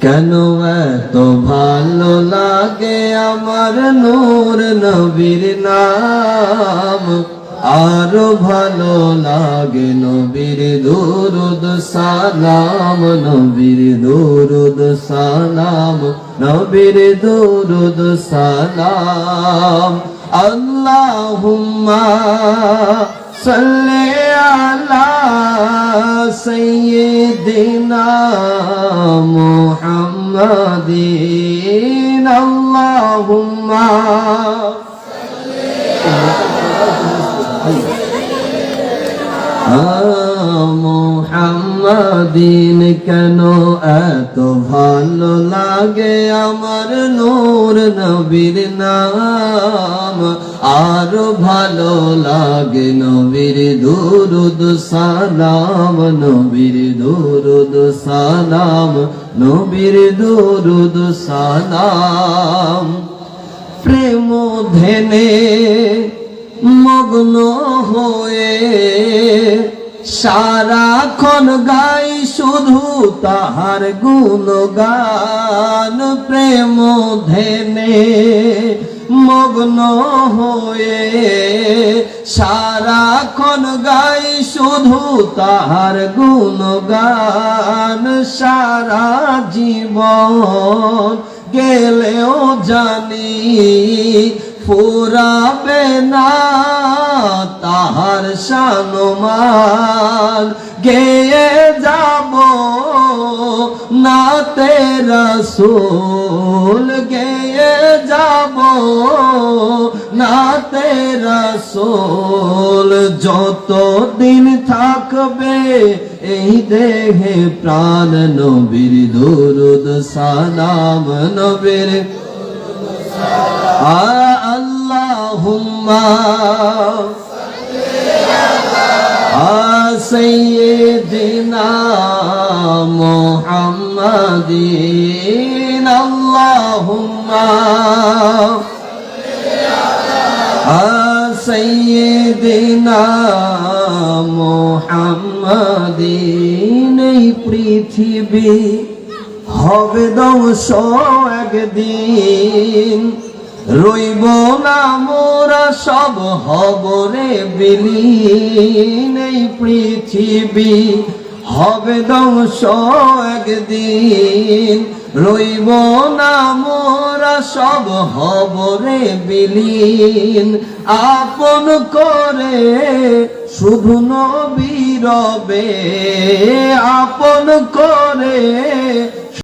কেন এত ভালো লাগে আমার নূর নবীর নাম, আরো ভালো লাগে নবীর দুরুদ সালাম, নবীর দুরুদ সালাম, নবীর দুরুদ সালাম। আল্লাহুম্মা সাল্লি আলা সাইয়্যিদিনা মুহাম্মাদিন। আল্লাহুম্মা মুহাম্মাদিন। কেন এত ভালো লাগে আমার নূর নবীর নাম, আরো ভালো লাগে নবীর দুরুদ সালাম, নবীর দুরুদ সালাম, নবীর দুরুদ সালাম। প্রেম ধ্যানে মগ্ন হয়ে সারাক্ষণ গাই শুধু তাহার গুণগান, প্রেম ধ্যানে মগ্ন হয়ে সারাক্ষণ গাই শুধু তাহার গুণগান। সারা জীবন গেলেও জানি ফুরাবে না তাহার শানমান, গেয়ে যাব নাতে রাসূল, গেয়ে যাব নাতে রাসূল। যতদিন থাকবে এই দেহে প্রাণ, নবীর দুরুদ সালাম, নবীর আল্লাহুম্মা সাইয়্যিদিনা মুহাম্মাদিন। আল্লাহুম্মা সাইয়্যিদিনা মুহাম্মাদিন। এই পৃথিবী হবে ধ্বংস একদিন, রইব না মোরা সব হব রে বিলীন। এই পৃথিবী হবে ধ্বংস একদিন, রইব না মোরা সব হব রে বিলীন। আপন করে শুধু নবী রবে, আপন করে